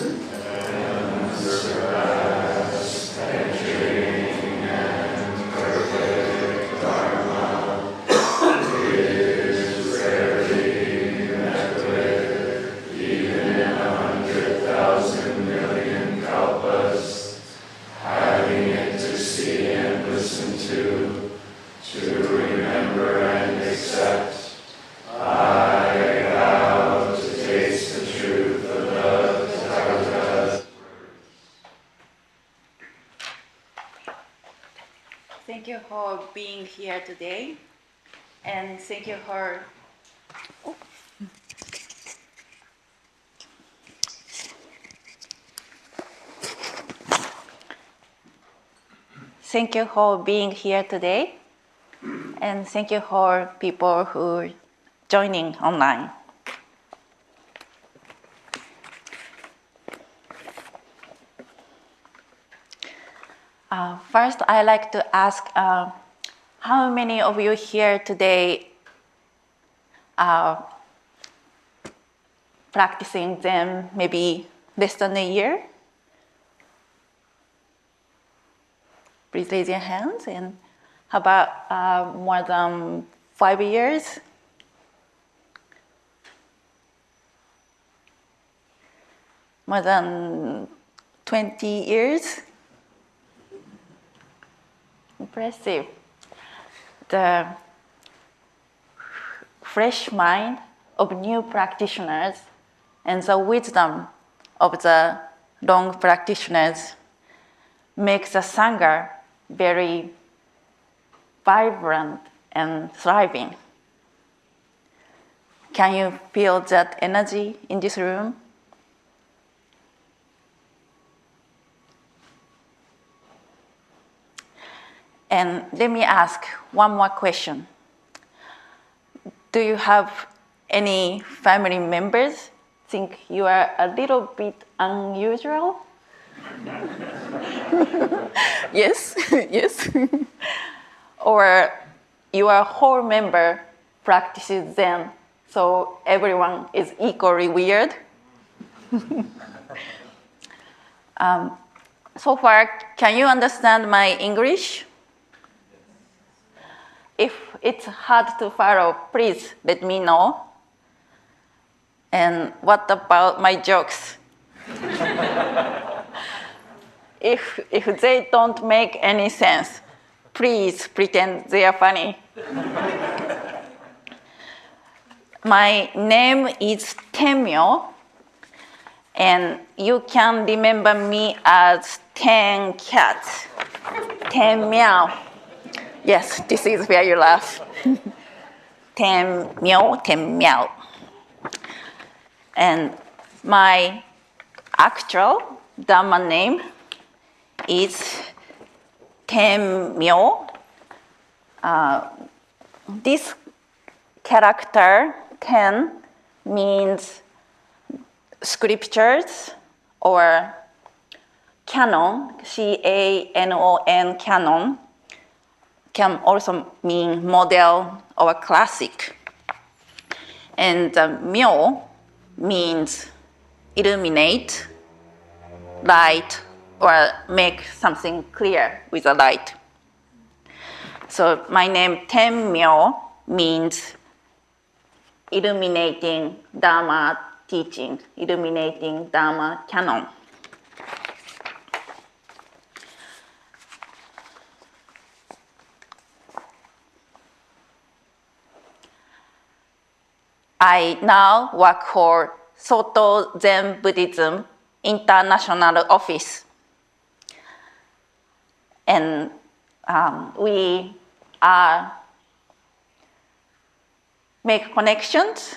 and surpassed entering and perfect Dharma is rarely met with, even in 100,000 million kalpas, having it to see and listen to remember and accept. I vow to taste the truth of the Tathagata's words. Thank you for being here today, and thank you for being here today, and thank you for people who are joining online. First, I'd like to ask how many of you here today are practicing Zen maybe less than a year? Please raise your hands. And how about more than 5 years? More than 20 years? Impressive. The fresh mind of new practitioners and the wisdom of the long practitioners makes the Sangha very vibrant and thriving. Can you feel that energy in this room? And let me ask one more question. Do you have any family members think you are a little bit unusual? Yes, yes. Or your whole member practices Zen, so everyone is equally weird? So far, can you understand my English? If it's hard to follow, please let me know. And what about my jokes? If they don't make any sense, please pretend they are funny. My name is Tenmyo, and you can remember me as Ten Cat, Ten Meow. Yes, this is where you laugh. Tenmyo, Ten Meow. And my actual Dharma name is Tenmyo. This character, ten, means scriptures or canon, C-A-N-O-N, canon, can also mean model or classic. And myo means illuminate, light, or make something clear with a light. So my name Tenmyo means illuminating Dharma teaching, illuminating Dharma canon. I now work for Soto Zen Buddhism International Office. And we make connections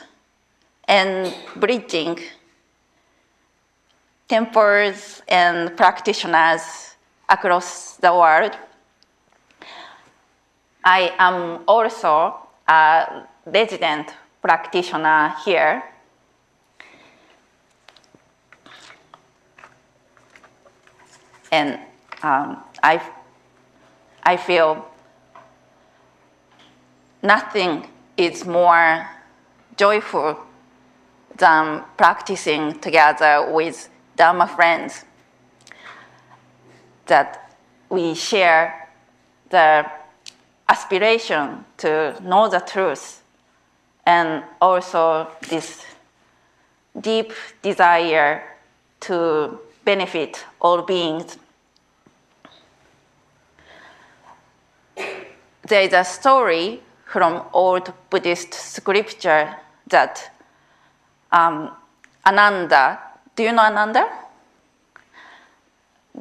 and bridging temples and practitioners across the world. I am also a resident practitioner here. And I feel nothing is more joyful than practicing together with Dharma friends that we share the aspiration to know the truth and also this deep desire to benefit all beings. There is a story from old Buddhist scripture that Ananda, do you know Ananda?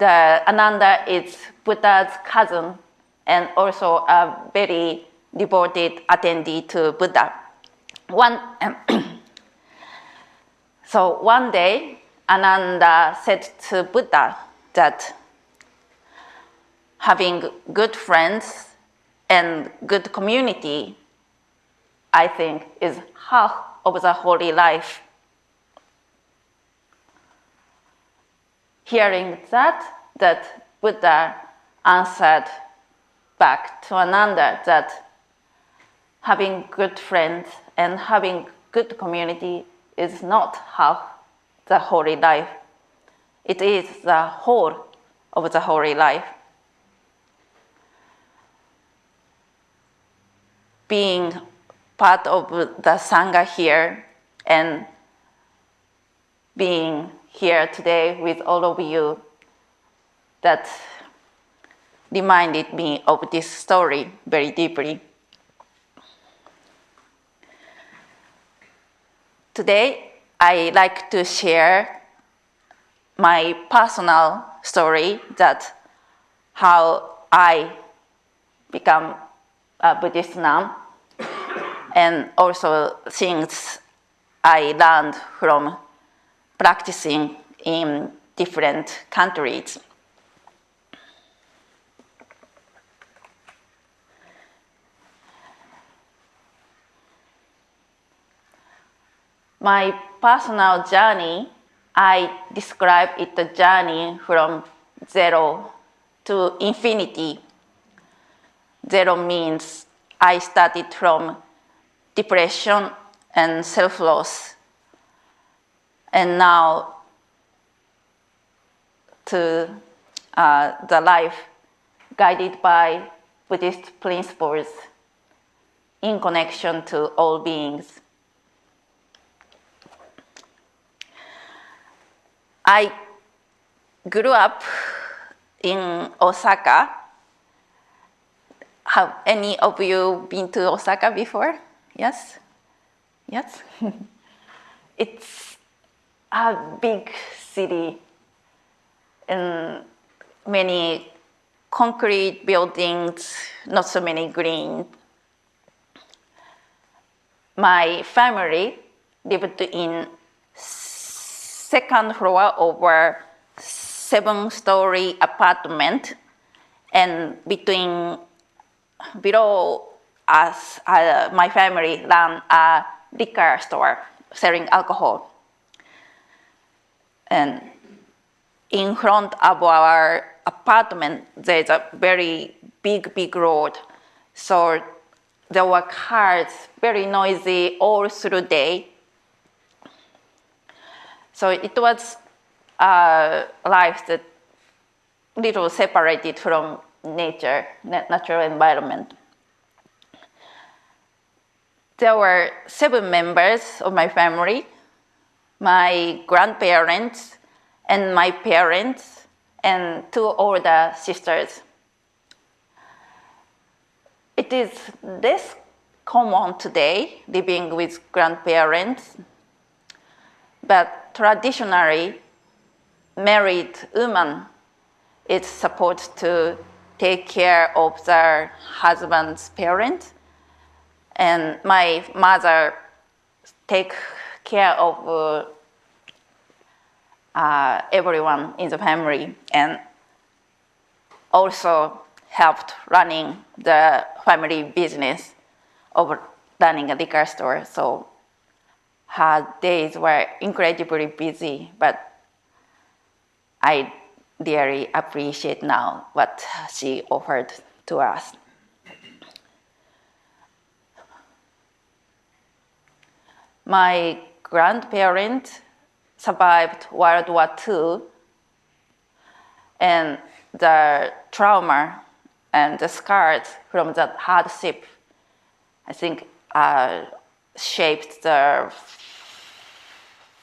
Ananda is Buddha's cousin and also a very devoted attendee to Buddha. So one day, Ananda said to Buddha that having good friends and good community, I think, is half of the holy life. Hearing that Buddha answered back to Ananda that having good friends and having good community is not half the holy life. It is the whole of the holy life. Being part of the Sangha here and being here today with all of you, that reminded me of this story very deeply. Today, I like to share my personal story, that how I become a Buddhist nun, and also things I learned from practicing in different countries. My personal journey, I describe it a journey from zero to infinity. Zero means I started from depression and self-loss, and now to the life guided by Buddhist principles in connection to all beings. I grew up in Osaka. Have any of you been to Osaka before? Yes? Yes? It's a big city and many concrete buildings, not so many green. My family lived in second floor of a 7-story apartment, and below us, my family ran a liquor store selling alcohol. And in front of our apartment, there's a very big road. So there were cars, very noisy all through the day. So it was a life that little separated from nature, natural environment. There were 7 members of my family, my grandparents and my parents and 2 older sisters. It is less common today living with grandparents, but traditionally, married woman is supposed to take care of their husband's parents, and my mother take care of everyone in the family, and also helped running the family business of running a liquor store. So her days were incredibly busy, but I really appreciate now what she offered to us. My grandparents survived World War II, and the trauma and the scars from that hardship, I think, shaped the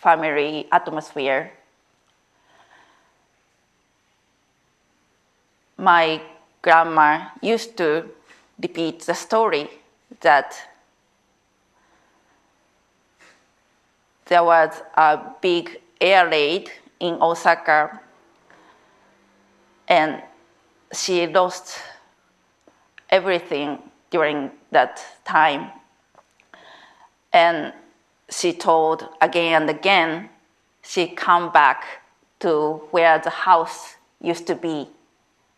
family atmosphere. My grandma used to repeat the story that there was a big air raid in Osaka, and she lost everything during that time. And she told again and again, she come back to where the house used to be.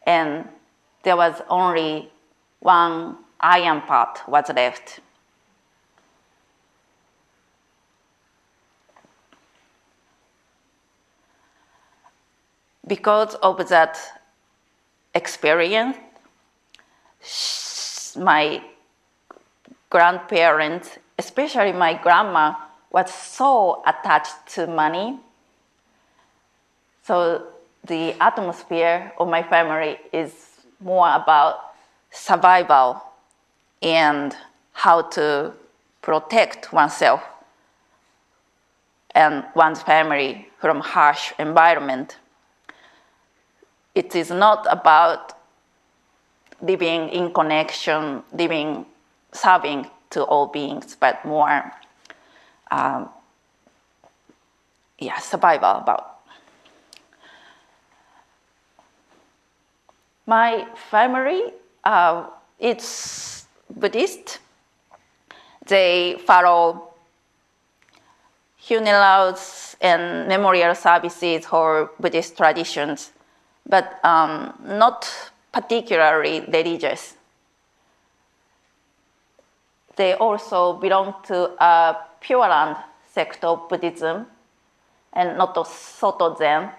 And there was only one iron pot was left. Because of that experience, my grandparents, especially my grandma, was so attached to money. So the atmosphere of my family is more about survival and how to protect oneself and one's family from harsh environment. It is not about living in connection, serving to all beings, but more, survival about. My family is Buddhist. They follow funerals and memorial services for Buddhist traditions, but not particularly religious. They also belong to a Pure Land sect of Buddhism and not a Soto Zen.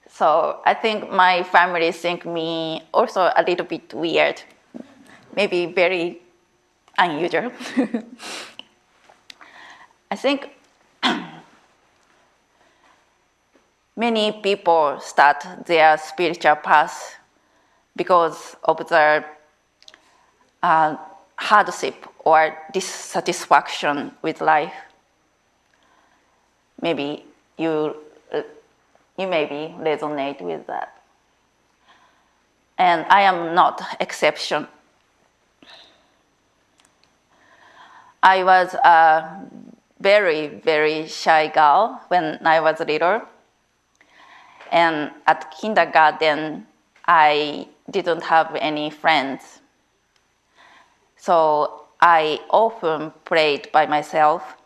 So I think my family think me also a little bit weird, maybe very unusual. I think many people start their spiritual path because of their hardship or dissatisfaction with life. Maybe you maybe resonate with that. And I am not exception. I was a very, very shy girl when I was little. And at kindergarten, I didn't have any friends. So I often played by myself.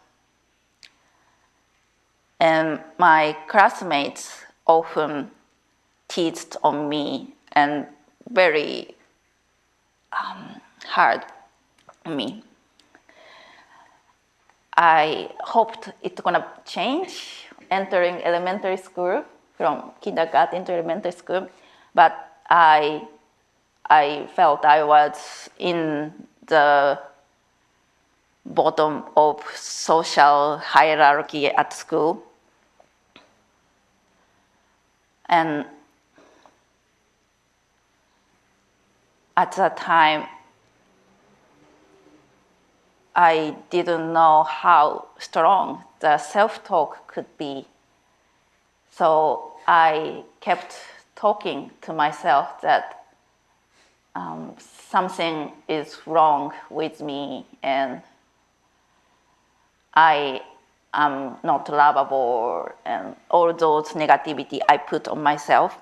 And my classmates often teased on me and very hard on me. I hoped it's gonna change entering elementary school, from kindergarten to elementary school, but I felt I was in the bottom of social hierarchy at school. And at that time, I didn't know how strong the self-talk could be. So I kept talking to myself that something is wrong with me and I am not lovable, and all those negativity I put on myself.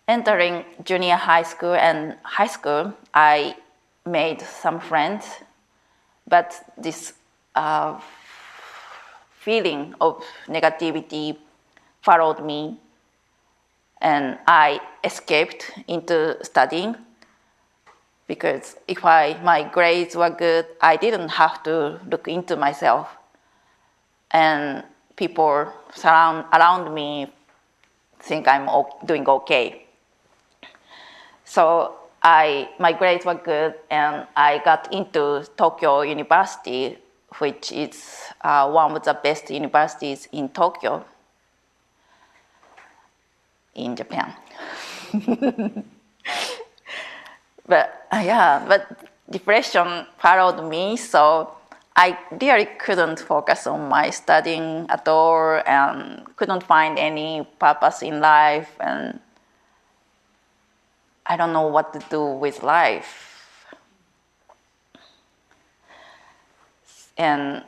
Entering junior high school and high school, I made some friends, but this feeling of negativity followed me, and I escaped into studying because if my grades were good, I didn't have to look into myself, and people around me think I'm doing okay. So my grades were good, and I got into Tokyo University which is one of the best universities in Tokyo, in Japan. But depression followed me, so I really couldn't focus on my studying at all and couldn't find any purpose in life, and I don't know what to do with life. And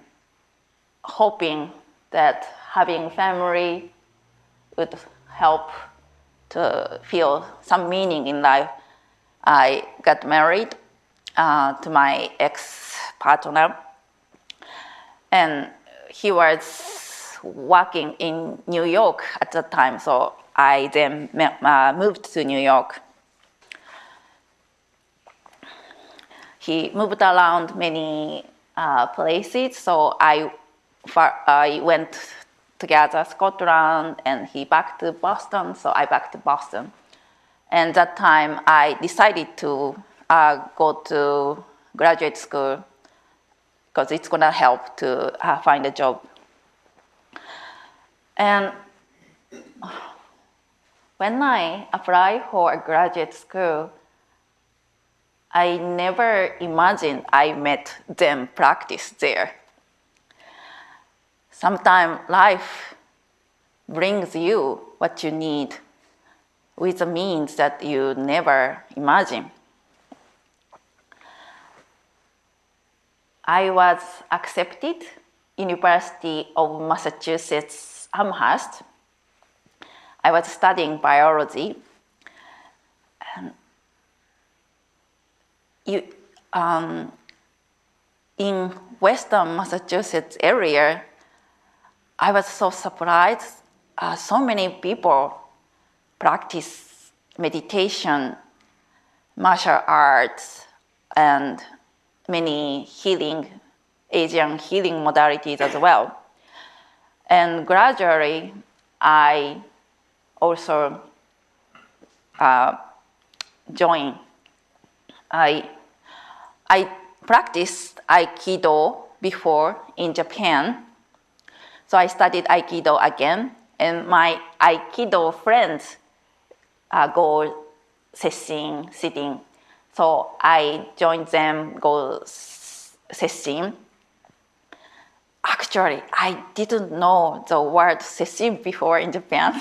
hoping that having family would help to feel some meaning in life, I got married to my ex-partner, and he was working in New York at the time, so I then moved to New York. He moved around many places, so I went together Scotland, and he back to Boston, so I back to Boston. And that time I decided to go to graduate school because it's gonna help to find a job. And when I applied for a graduate school, I never imagined I met Zen practice there. Sometimes life brings you what you need with the means that you never imagined. I was accepted University of Massachusetts Amherst. I was studying biology. And in Western Massachusetts area, I was so surprised. So many people practice meditation, martial arts, and many Asian healing modalities as well. And gradually, I also joined. I practiced Aikido before in Japan. So I studied Aikido again, and my Aikido friends go sesshin, sitting. So I joined them, go sesshin. Actually, I didn't know the word sesshin before in Japan.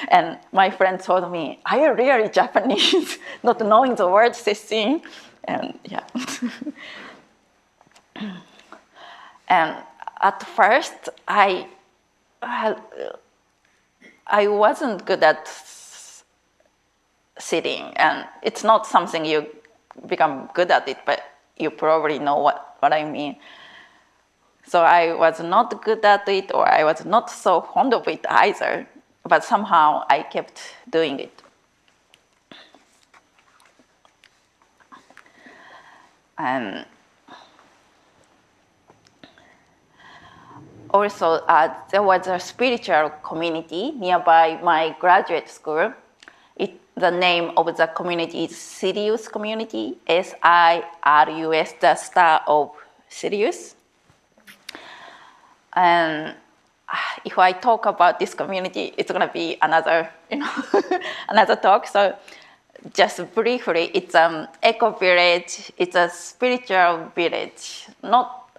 And my friend told me, are you really Japanese, not knowing the word sesshin? And yeah. And at first, I wasn't good at sitting, and it's not something you become good at it, but you probably know what I mean. So I was not good at it, or I was not so fond of it either, but somehow I kept doing it. And also, there was a spiritual community nearby my graduate school. The name of the community is Sirius Community, S-I-R-U-S, the star of Sirius. And if I talk about this community, it's going to be another, another talk. So just briefly, it's an eco village. It's a spiritual village, not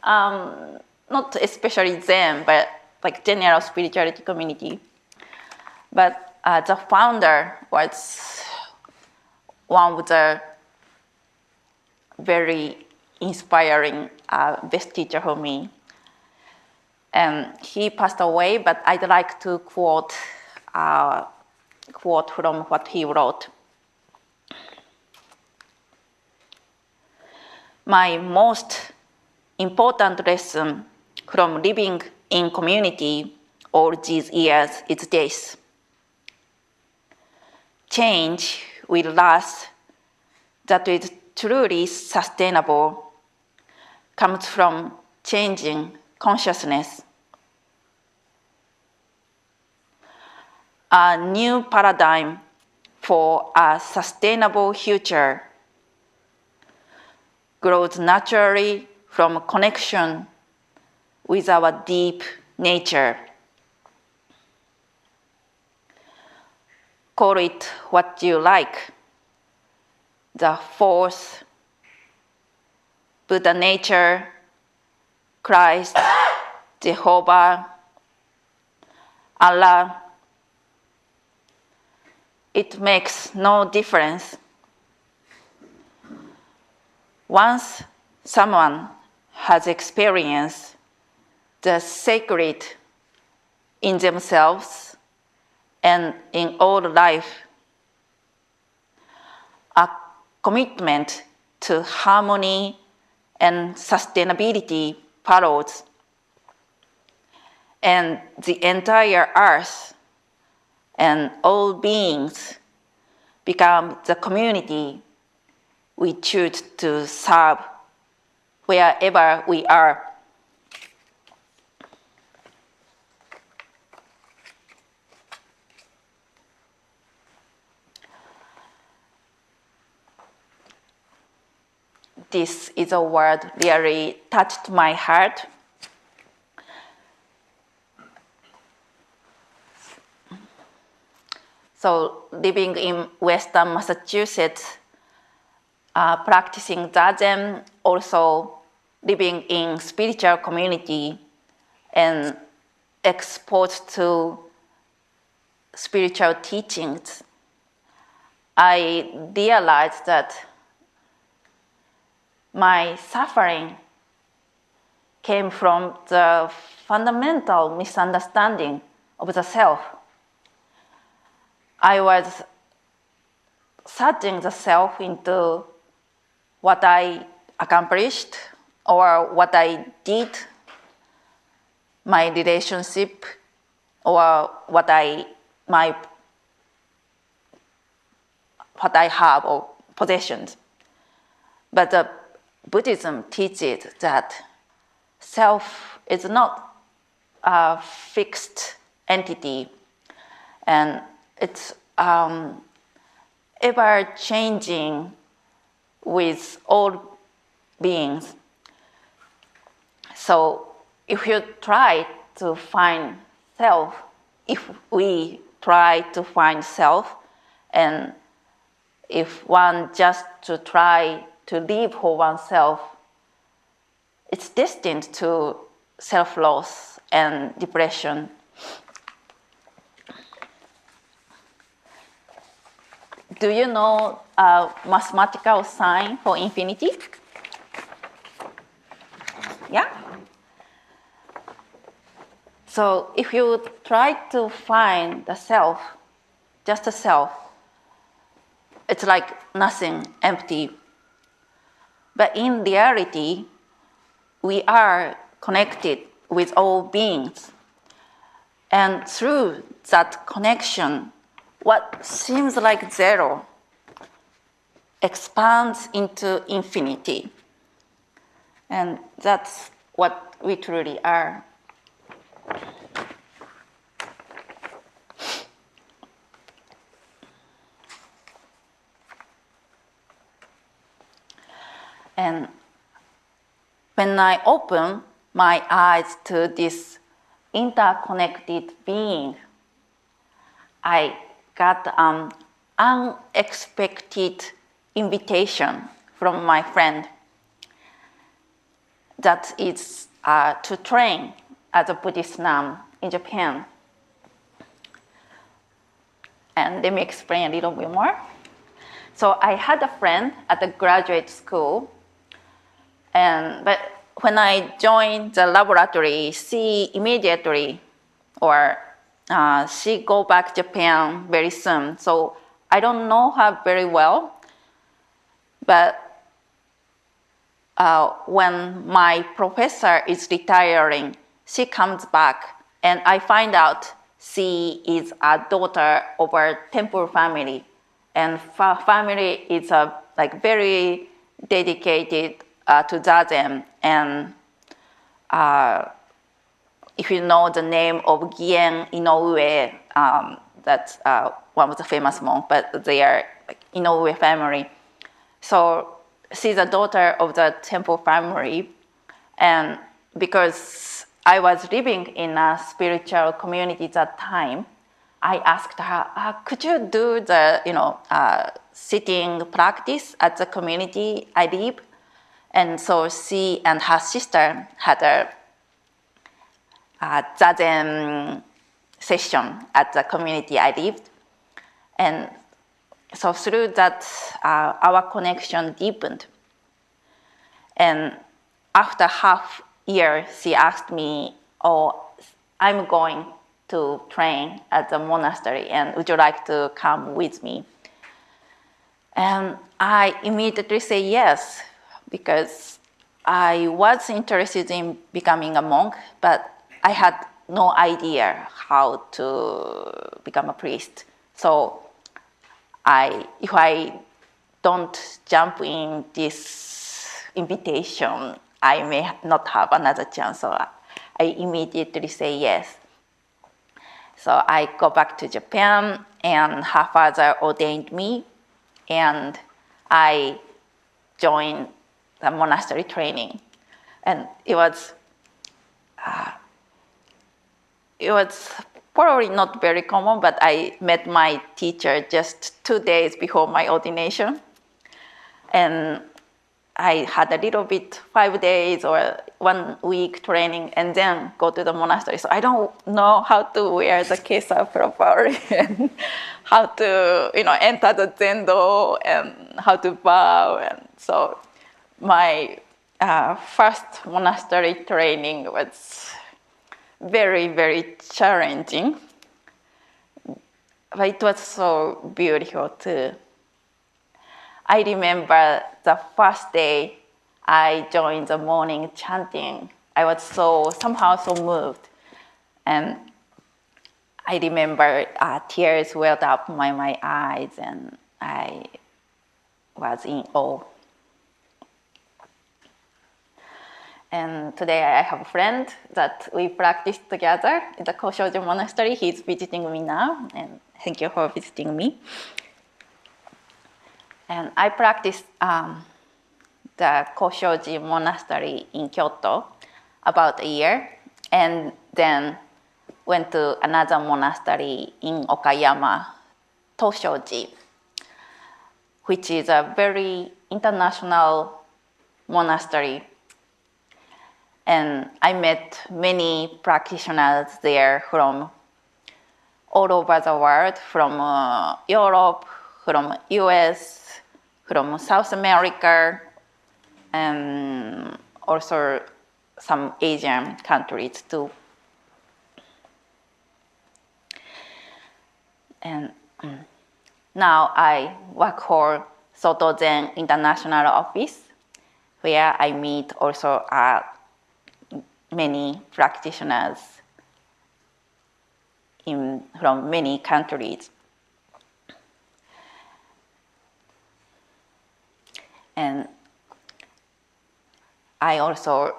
especially Zen, but like general spirituality community. But the founder was one of the very inspiring best teacher for me. And he passed away, but I'd like to quote from what he wrote. My most important lesson from living in community all these years is this: change will last that is truly sustainable comes from changing consciousness. A new paradigm for a sustainable future grows naturally from connection with our deep nature. Call it what you like. The force, Buddha nature, Christ, Jehovah, Allah. It makes no difference. Once someone has experienced the sacred in themselves and in all life, a commitment to harmony and sustainability follows, and the entire earth and all beings become the community we choose to serve wherever we are. This is a word really touched my heart. So living in Western Massachusetts, practicing Zazen, also living in spiritual community and exposed to spiritual teachings, I realized that my suffering came from the fundamental misunderstanding of the self. I was searching the self into what I accomplished or what I did, my relationship, or what I have or possessions. But the Buddhism teaches that self is not a fixed entity, and it's ever changing with all beings. So if you try to find self, if we try to find self, and if one just to try to live for oneself, it's destined to self-loss and depression. Do you know a mathematical sign for infinity? Yeah? So if you try to find the self, just the self, it's like nothing, empty. But in reality, we are connected with all beings. And through that connection, what seems like zero expands into infinity. And that's what we truly are. And when I open my eyes to this interconnected being, I got an unexpected invitation from my friend that is to train as a Buddhist nun in Japan. And let me explain a little bit more. So I had a friend at the graduate school, but when I joined the laboratory, she immediately, she go back to Japan very soon. So I don't know her very well, but when my professor is retiring, she comes back, and I find out she is a daughter of a temple family, and family is very dedicated to Zazen. And if you know the name of Gien Inoue, that's one of the famous monks, but they are Inoue family. So she's a daughter of the temple family, and because I was living in a spiritual community that time, I asked her, could you do the, sitting practice at the community I live? And so she and her sister had a Zazen session at the community I lived. And so through that, our connection deepened. And after half year, she asked me, I'm going to train at the monastery, and would you like to come with me? And I immediately say yes, because I was interested in becoming a monk, but I had no idea how to become a priest. So if I don't jump in this invitation, I may not have another chance. So I immediately say yes. So I go back to Japan, and her father ordained me, and I joined the monastery training. And it was probably not very common, but I met my teacher just 2 days before my ordination. And I had a little bit, 5 days or 1 week training, and then go to the monastery. So I don't know how to wear the kesa properly, and how to, enter the zendo, and how to bow. And so my first monastery training was very, very challenging, but it was so beautiful too. I remember the first day I joined the morning chanting. I was somehow so moved. And I remember tears welled up my eyes, and I was in awe. And today I have a friend that we practice together in the Koshoji Monastery. He's visiting me now, and thank you for visiting me. And I practiced the Koshoji Monastery in Kyoto about a year, and then went to another monastery in Okayama, Toshoji, which is a very international monastery. And I met many practitioners there from all over the world, from Europe, from US, from South America, and also some Asian countries too. And now I work for Soto Zen International Office, where I meet also many practitioners from many countries. And I also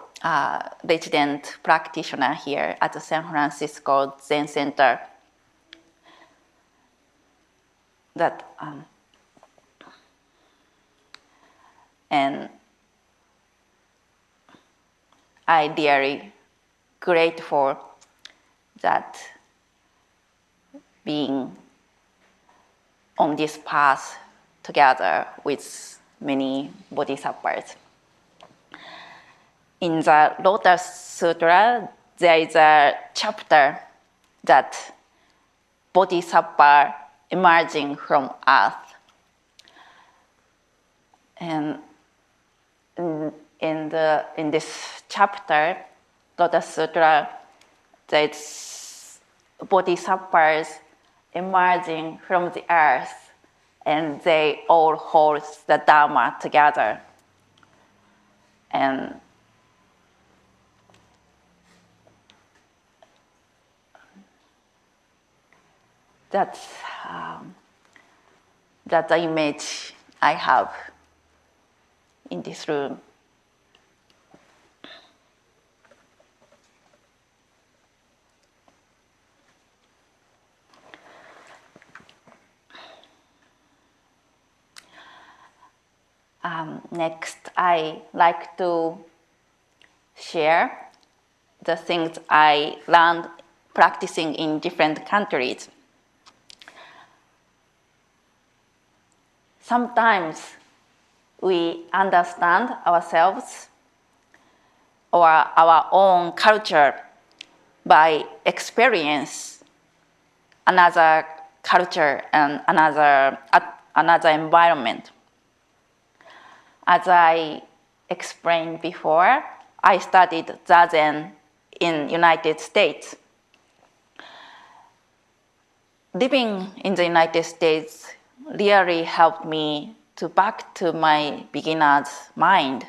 resident practitioner here at the San Francisco Zen Center. And I really grateful that being on this path together with many bodhisattvas. In the Lotus Sutra, there is a chapter that bodhisattva emerging from earth. And in this chapter, Lotus Sutra, there's bodhisattvas emerging from the earth, and they all hold the Dharma together. And that's the image I have in this room. Next, I like to share the things I learned practicing in different countries. Sometimes we understand ourselves or our own culture by experience another culture and another environment. As I explained before, I studied Zazen in United States. Living in the United States really helped me to back to my beginner's mind.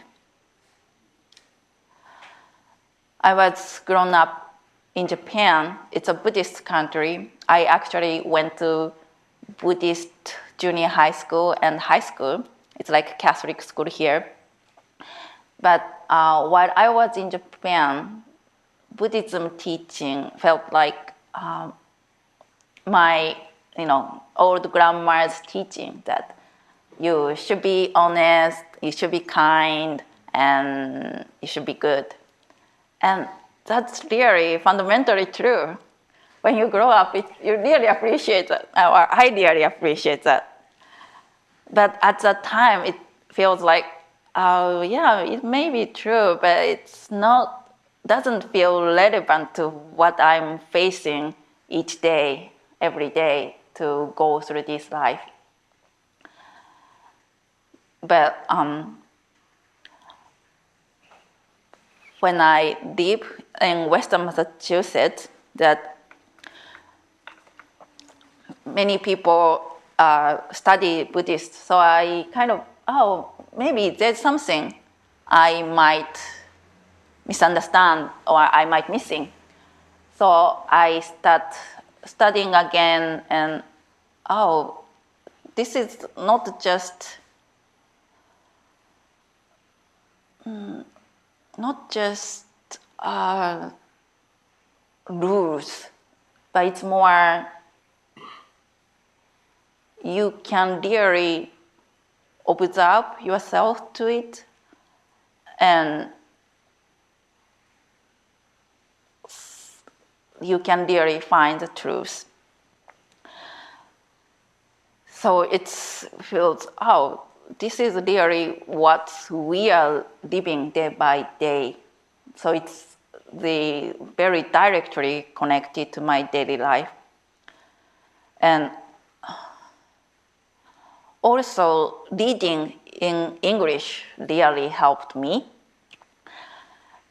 I was grown up in Japan. It's a Buddhist country. I actually went to Buddhist junior high school and high school. It's like Catholic school here. But while I was in Japan, Buddhism teaching felt like my old grandma's teaching that you should be honest, you should be kind, and you should be good. And that's really fundamentally true. When you grow up, you really appreciate that, or I really appreciate that. But at that time, it feels like, oh yeah, it may be true, but it's not, doesn't feel relevant to what I'm facing each day, every day to go through this life. But when I live in Western Massachusetts, that many people study Buddhist, so I kind of, maybe there's something I might misunderstand or I might missing. So I start studying again and, this is not just rules, but it's more you can really observe yourself to it and you can really find the truth. So it feels, this is really what we are living day by day. So it's very directly connected to my daily life. And also, reading in English really helped me.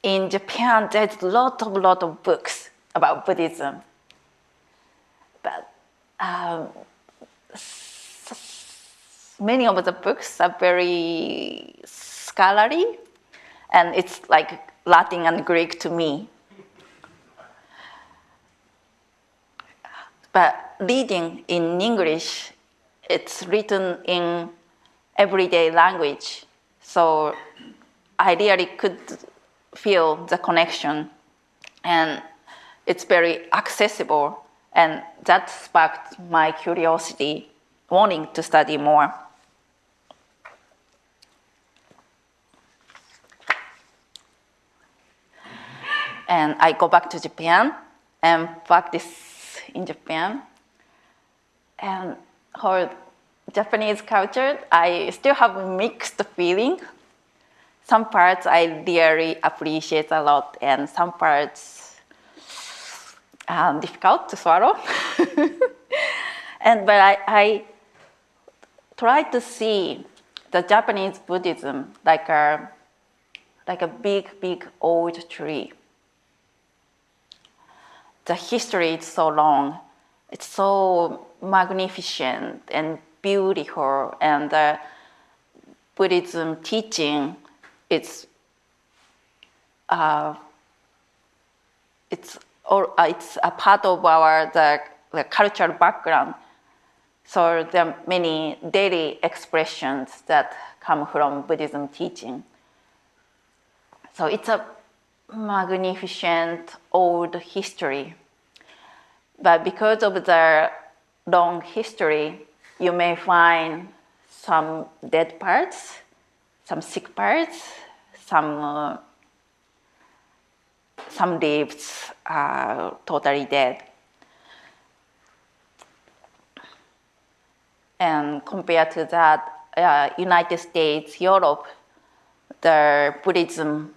In Japan, there's a lot of books about Buddhism. But many of the books are very scholarly, and it's like Latin and Greek to me. But reading in English, it's written in everyday language, so I really could feel the connection, and it's very accessible, and that sparked my curiosity, wanting to study more. And I go back to Japan and practice in Japan. And for Japanese culture, I still have a mixed feeling. Some parts I really appreciate a lot, and some parts difficult to swallow. But I try to see the Japanese Buddhism like a big old tree. The history is so long. It's so magnificent and beautiful, and the Buddhism teaching, it's a part of our the cultural background. So there are many daily expressions that come from Buddhism teaching. So it's a magnificent old history. But because of the long history, you may find some dead parts, some sick parts, some some leaves are totally dead. And compared to that, United States, Europe, the Buddhism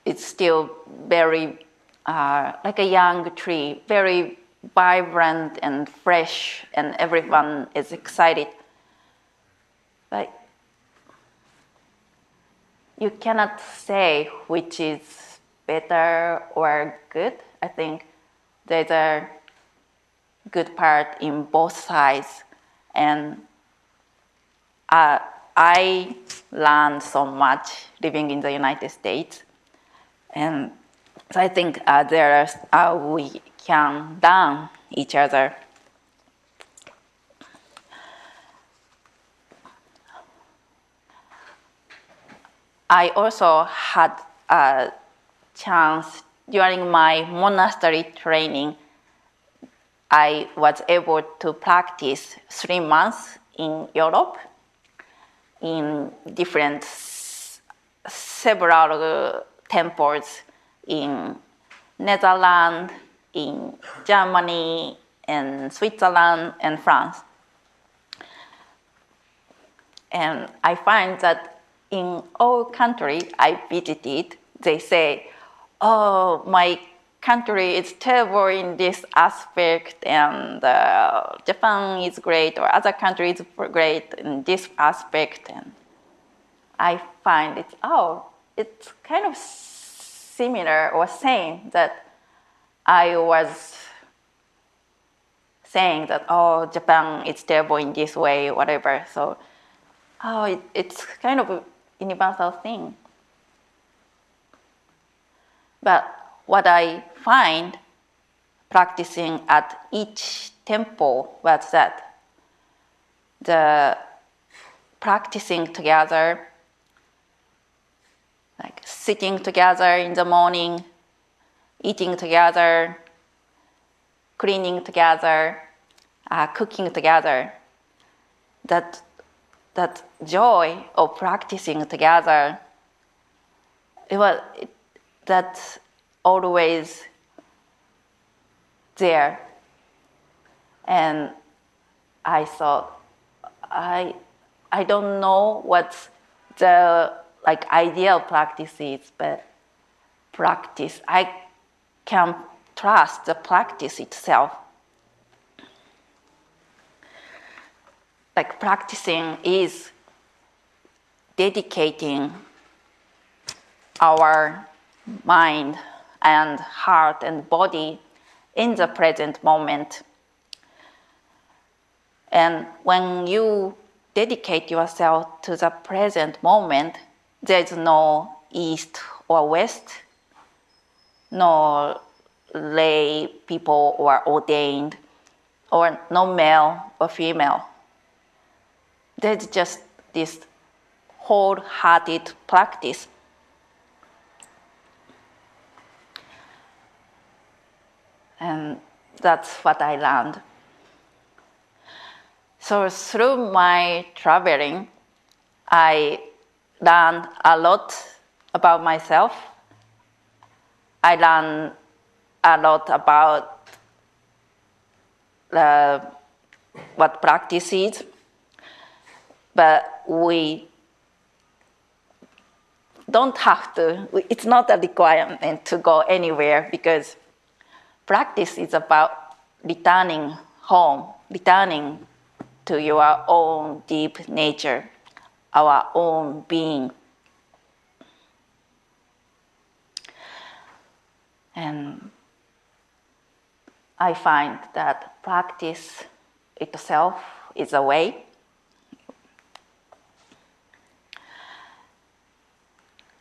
is still very like a young tree, very vibrant and fresh, and everyone is excited. But you cannot say which is better or good. I think there's a good part in both sides. And I learned so much living in the United States. And so I think we can learn each other. I also had a chance during my monastery training. I was able to practice 3 months in Europe, in different several temples in Netherlands, in Germany, and Switzerland, and France. And I find that in all countries I visited, they say, oh, my country is terrible in this aspect, and Japan is great, or other countries are great in this aspect. And I find it's kind of similar or same that I was saying that, oh, Japan is terrible in this way, whatever. So, it's kind of a universal thing. But what I find practicing at each temple was that the practicing together, like sitting together in the morning, eating together, cleaning together, cooking together, that joy of practicing together, that's always there. And I thought, I don't know what the ideal practice is, but practice, I can trust the practice itself. Like practicing is dedicating our mind and heart and body in the present moment. And when you dedicate yourself to the present moment, there's no east or west, no lay people or ordained, or no male or female. There's just this wholehearted practice. And that's what I learned. So through my traveling, I learned a lot about myself. I learned a lot about what practice is, but we don't have to, it's not a requirement to go anywhere, because practice is about returning home, returning to your own deep nature, our own being. And I find that practice itself is a way.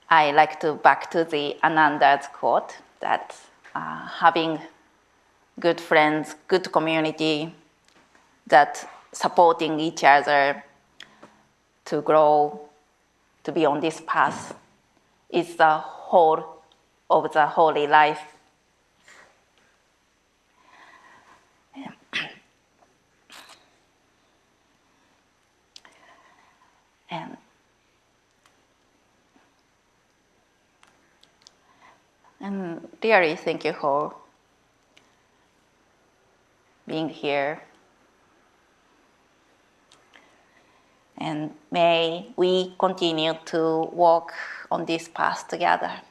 I like to back to the Ananda's quote that having good friends, good community, that supporting each other to grow, to be on this path, is the whole of the holy life. And really thank you for being here. And may we continue to walk on this path together.